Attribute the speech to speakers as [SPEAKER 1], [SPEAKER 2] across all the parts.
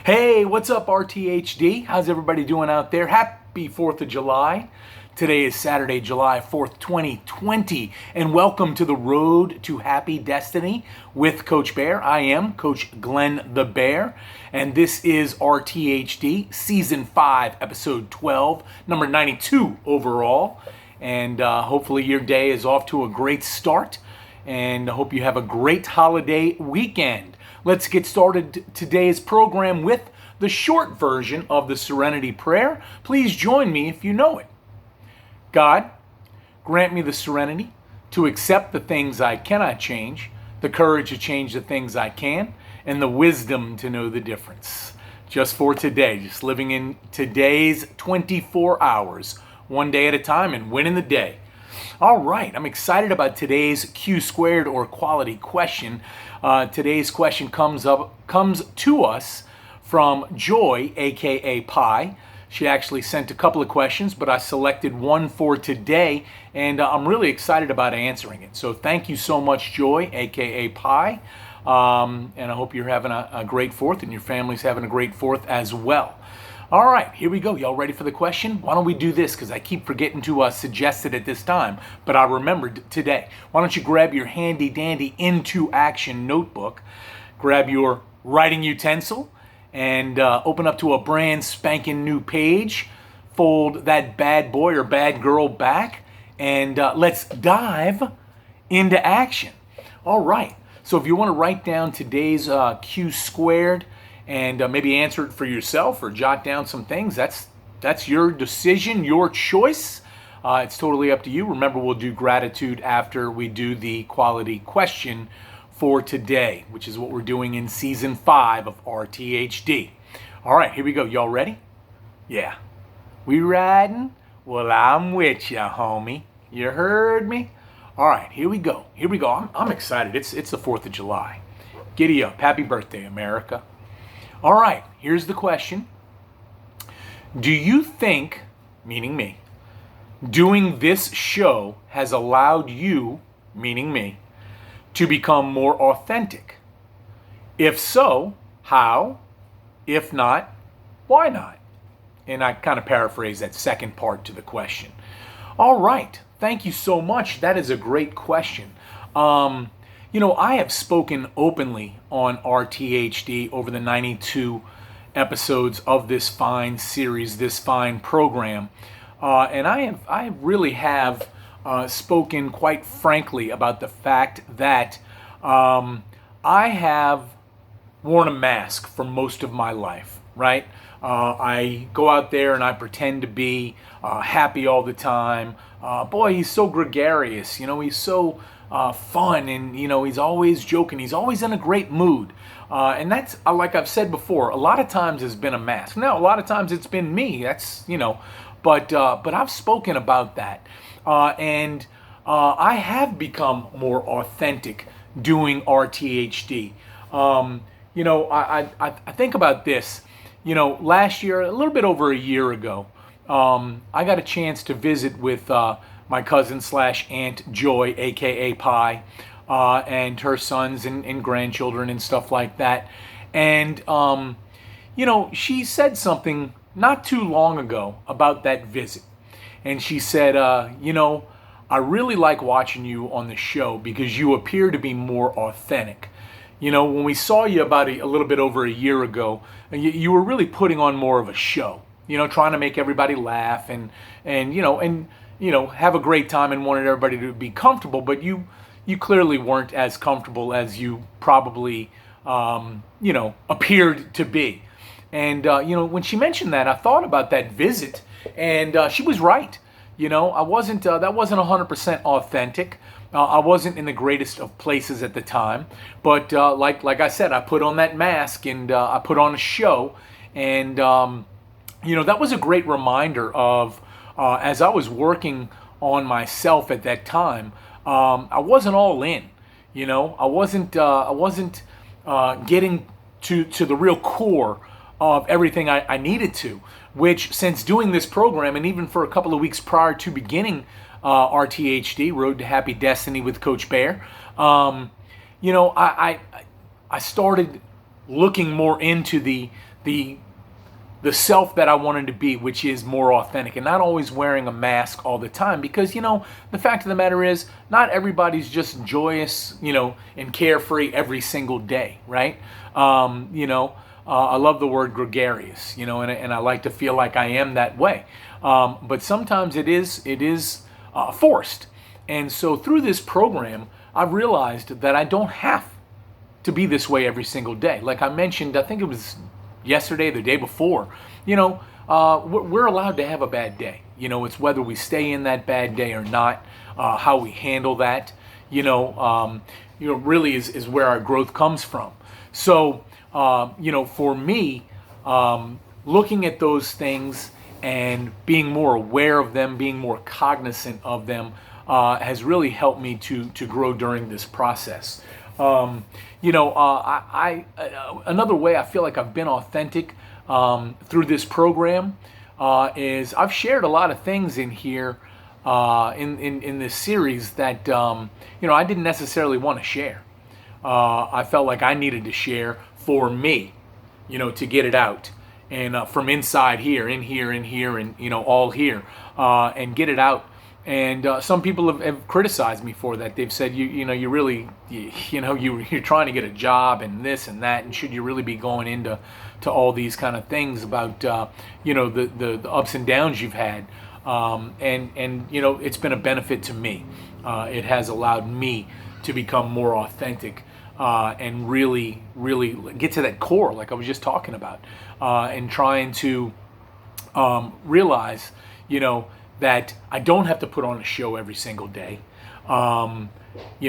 [SPEAKER 1] Hey, what's up, RTHD? How's everybody doing out there? Happy 4th of July. Today is Saturday, July 4th, 2020, and welcome to the Road to Happy Destiny with Coach Bear. I am Coach Glenn the Bear, and this is RTHD, Season 5, Episode 12, number 92 overall. And hopefully your day is off to a great start, and I hope you have a great holiday weekend. Let's get started today's program with the short version of the Serenity Prayer. Please join me if you know it. God, grant me the serenity to accept the things I cannot change, the courage to change the things I can, and the wisdom to know the difference. Just for today, just living in today's 24 hours, one day at a time and winning the day. All right, I'm excited about today's Q squared or quality question. Today's question comes to us from Joy, aka Pi. She actually sent a couple of questions, but I selected one for today, and I'm really excited about answering it. So thank you so much, Joy, aka Pi, and I hope you're having a great 4th and your family's having a great 4th as well. All right, here we go. Y'all ready for the question? Why don't we do this, because I keep forgetting to suggest it at this time, but I remembered today. Why don't you grab your handy-dandy Into Action notebook, grab your writing utensil, and open up to a brand spanking new page, fold that bad boy or bad girl back, and let's dive into action. All right, so if you want to write down today's Q squared, and maybe answer it for yourself or jot down some things, that's your decision, your choice. It's totally up to you. Remember, we'll do gratitude after we do the quality question for today, which is what we're doing in Season 5 of RTHD. All right, here we go. Y'all ready? Yeah. We riding? Well, I'm with ya, homie. You heard me? All right, here we go. Here we go. I'm excited. It's the 4th of July. Giddy up. Happy birthday, America. All right, here's the question. Do you think, meaning me, doing this show has allowed you, meaning me, to become more authentic? If so, how? If not, why not? And I kind of paraphrase that second part to the question. All right, thank you so much. That is a great question. I have spoken openly on RTHD over the 92 episodes of this fine series, this fine program, and I really have spoken quite frankly about the fact that I have worn a mask for most of my life, right? I go out there and I pretend to be happy all the time. Boy, he's so gregarious, he's so fun, and he's always joking, he's always in a great mood, and that's like I've said before, a lot of times has been a mask. Now a lot of times it's been me, that's but I've spoken about that, and I have become more authentic doing RTHD. I think about this. Last year, a little bit over a year ago, I got a chance to visit with my cousin / aunt Joy, aka Pi, and her sons and grandchildren and stuff like that. And, she said something not too long ago about that visit. And she said, I really like watching you on the show because you appear to be more authentic. When we saw you about a little bit over a year ago, you were really putting on more of a show, trying to make everybody laugh and have a great time and wanted everybody to be comfortable, but you clearly weren't as comfortable as you probably, appeared to be. And, when she mentioned that, I thought about that visit, and she was right. I wasn't, that wasn't 100% authentic. I wasn't in the greatest of places at the time, but like I said, I put on that mask and I put on a show, and that was a great reminder of as I was working on myself at that time. I wasn't all in, I wasn't getting to the real core of everything I needed to. Which, since doing this program, and even for a couple of weeks prior to beginning RTHD, Road to Happy Destiny with Coach Bear, I started looking more into the the self that I wanted to be, which is more authentic and not always wearing a mask all the time. Because, the fact of the matter is, not everybody's just joyous, and carefree every single day, right? I love the word gregarious, and I like to feel like I am that way. But sometimes it is forced. And so through this program, I've realized that I don't have to be this way every single day. Like I mentioned, I think it was yesterday, the day before, we're allowed to have a bad day. It's whether we stay in that bad day or not, how we handle that, really is where our growth comes from. So, for me, looking at those things and being more aware of them, being more cognizant of them, has really helped me to grow during this process. Another way I feel like I've been authentic through this program is I've shared a lot of things in here in this series that I didn't necessarily want to share. I felt like I needed to share for me, to get it out, and from inside here, in here, and all here, and get it out. And some people have criticized me for that. They've said, you're trying to get a job and this and that, and should you really be going into all these kind of things about the ups and downs you've had, and it's been a benefit to me. It has allowed me to become more authentic and really get to that core, like I was just talking about, and trying to realize, that I don't have to put on a show every single day. When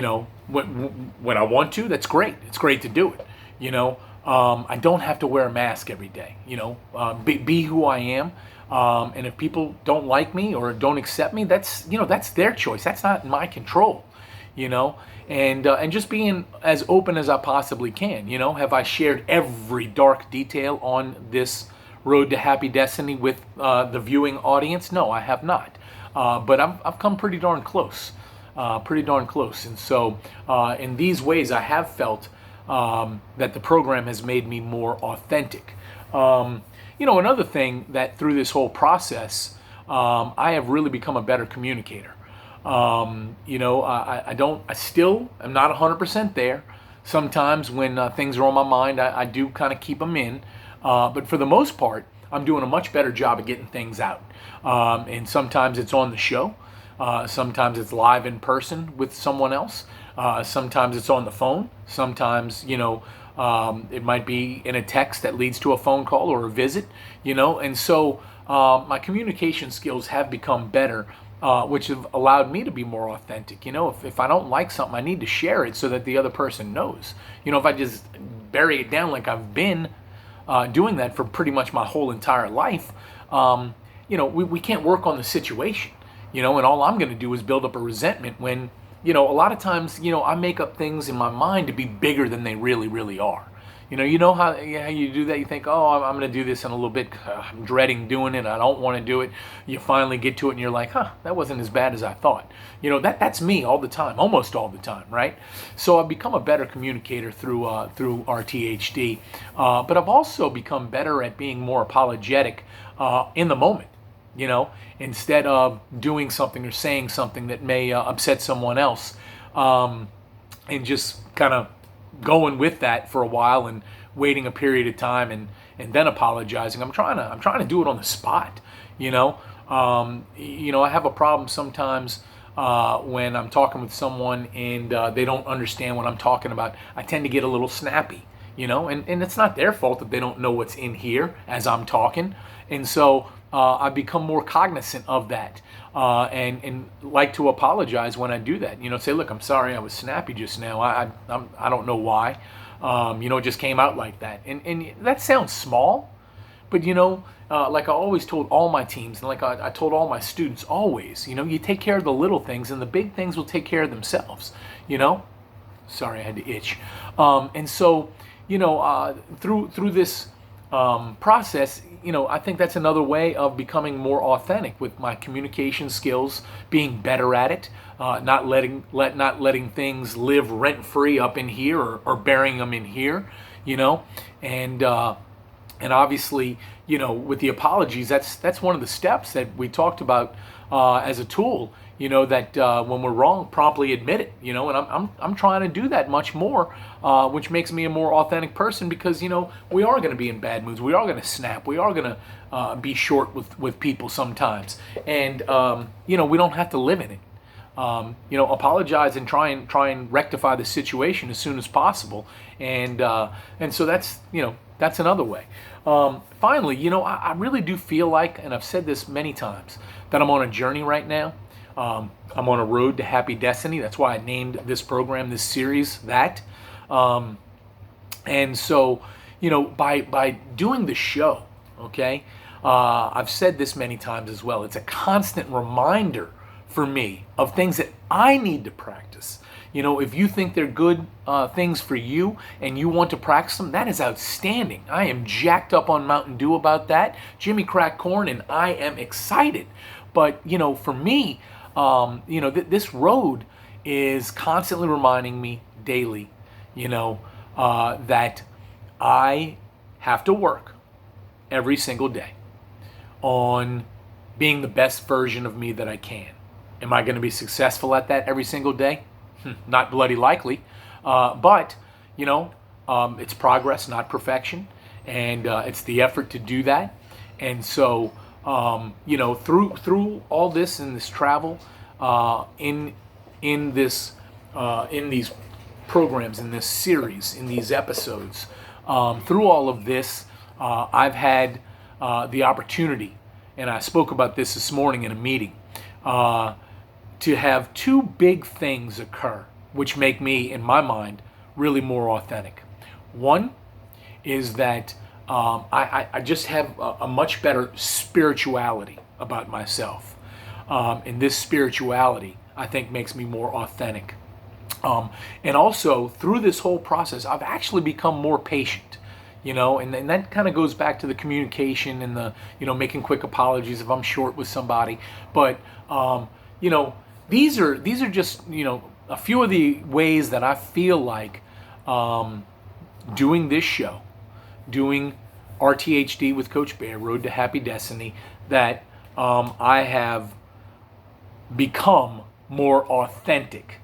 [SPEAKER 1] I want to, that's great. It's great to do it. I don't have to wear a mask every day. Be who I am. And if people don't like me or don't accept me, that's their choice. That's not in my control. And just being as open as I possibly can. Have I shared every dark detail on this Road to Happy Destiny with the viewing audience? No, I have not. But I've come pretty darn close. And so in these ways, I have felt that the program has made me more authentic. Another thing that through this whole process, I have really become a better communicator. I still am not 100% there. Sometimes when things are on my mind, I do kind of keep them in. But for the most part, I'm doing a much better job of getting things out. And sometimes it's on the show. Sometimes it's live in person with someone else. Sometimes it's on the phone. Sometimes, it might be in a text that leads to a phone call or a visit, And so my communication skills have become better, which have allowed me to be more authentic. If I don't like something, I need to share it so that the other person knows. If I just bury it down like I've been doing that for pretty much my whole entire life, we can't work on the situation, and all I'm going to do is build up a resentment when, a lot of times, I make up things in my mind to be bigger than they really, really are. How you do that? You think, oh, I'm going to do this in a little bit. I'm dreading doing it. I don't want to do it. You finally get to it and you're like, that wasn't as bad as I thought. That's me all the time, almost all the time, right? So I've become a better communicator through RTHD. But I've also become better at being more apologetic in the moment, instead of doing something or saying something that may upset someone else, and just kind of going with that for a while and waiting a period of time and then apologizing. I'm trying to do it on the spot. I have a problem sometimes when I'm talking with someone and they don't understand what I'm talking about. I tend to get a little snappy, and it's not their fault that they don't know what's in here as I'm talking. And so I've become more cognizant of that, and like to apologize when I do that. Say, look, I'm sorry, I was snappy just now. I don't know why. It just came out like that. And that sounds small, but like I always told all my teams, and like I told all my students always, you take care of the little things, and the big things will take care of themselves. Sorry, I had to itch. And so through this process, I think that's another way of becoming more authentic with my communication skills, being better at it, not letting things live rent free up in here or burying them in here. you know, and obviously, with the apologies, that's one of the steps that we talked about as a tool. That when we're wrong, promptly admit it. And I'm trying to do that much more, which makes me a more authentic person because we are going to be in bad moods, we are going to snap, we are going to be short with people sometimes, and we don't have to live in it. Apologize and try and rectify the situation as soon as possible, and so that's another way. Finally, I really do feel like, and I've said this many times, that I'm on a journey right now. I'm on a road to happy destiny. That's why I named this program, this series, that. And so, by doing the show, okay, I've said this many times as well. It's a constant reminder for me of things that I need to practice. If you think they're good things for you and you want to practice them, that is outstanding. I am jacked up on Mountain Dew about that. Jimmy cracked corn, and I am excited. But, for me, this road is constantly reminding me daily, that I have to work every single day on being the best version of me that I can. Am I going to be successful at that every single day? Not bloody likely, but it's progress, not perfection, and it's the effort to do that. And so, through all this and this travel, in these programs, in this series, in these episodes, through all of this, I've had the opportunity, and I spoke about this morning in a meeting, to have two big things occur which make me, in my mind, really more authentic. One is that I just have a much better spirituality about myself. And this spirituality, I think, makes me more authentic. And also, through this whole process, I've actually become more patient. And that kind of goes back to the communication and the, making quick apologies if I'm short with somebody. But, these are just, a few of the ways that I feel like doing this show, doing RTHD with Coach Bear, Road to Happy Destiny, that I have become more authentic.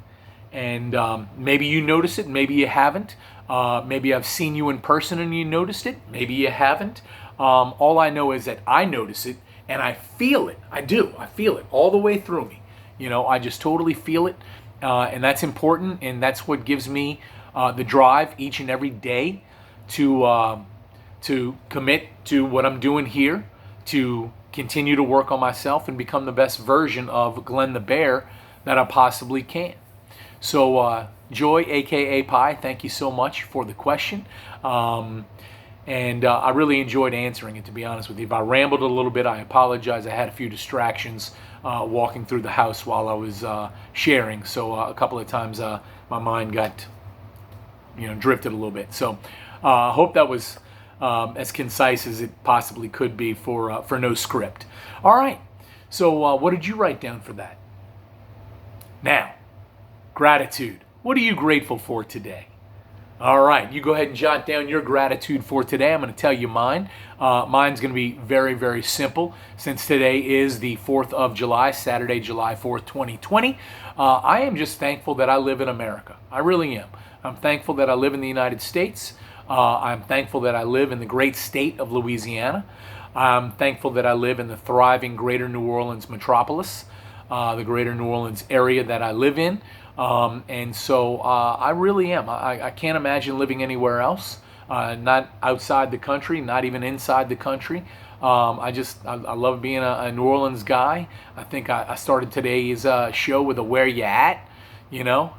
[SPEAKER 1] And maybe you notice it, maybe you haven't. Maybe I've seen you in person and you noticed it, maybe you haven't. All I know is that I notice it and I feel it. I do. I feel it all the way through me. I just totally feel it. And that's important, and that's what gives me the drive each and every day to commit to what I'm doing here, to continue to work on myself and become the best version of Glenn the Bear that I possibly can. So, Joy, aka Pi, thank you so much for the question. And I really enjoyed answering it, to be honest with you. If I rambled a little bit, I apologize. I had a few distractions walking through the house while I was sharing. So a couple of times my mind got, drifted a little bit. So I hope that was as concise as it possibly could be for no script. All right. So what did you write down for that? Now, gratitude. What are you grateful for today? All right, you go ahead and jot down your gratitude for today. I'm going to tell you mine. Mine's going to be very, very simple. Since today is the 4th of July, Saturday, July 4th, 2020, I am just thankful that I live in America. I really am. I'm thankful that I live in the United States. I'm thankful that I live in the great state of Louisiana. I'm thankful that I live in the thriving greater New Orleans metropolis, the greater New Orleans area that I live in. And so I really am. I can't imagine living anywhere else, not outside the country, not even inside the country. I love being a New Orleans guy. I think I started today's show with a "Where Ya At?"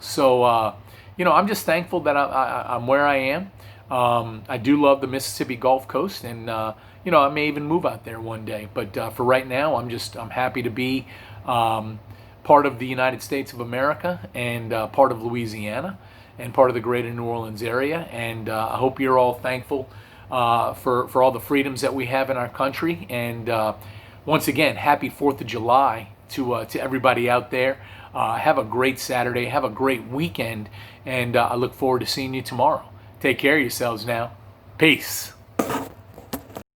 [SPEAKER 1] So I'm just thankful that I'm where I am. I do love the Mississippi Gulf Coast, and I may even move out there one day. But for right now, I'm happy to be part of the United States of America, and part of Louisiana, and part of the greater New Orleans area. And I hope you're all thankful for all the freedoms that we have in our country. And once again, happy 4th of July to everybody out there. Have a great Saturday. Have a great weekend. And I look forward to seeing you tomorrow. Take care of yourselves now. Peace.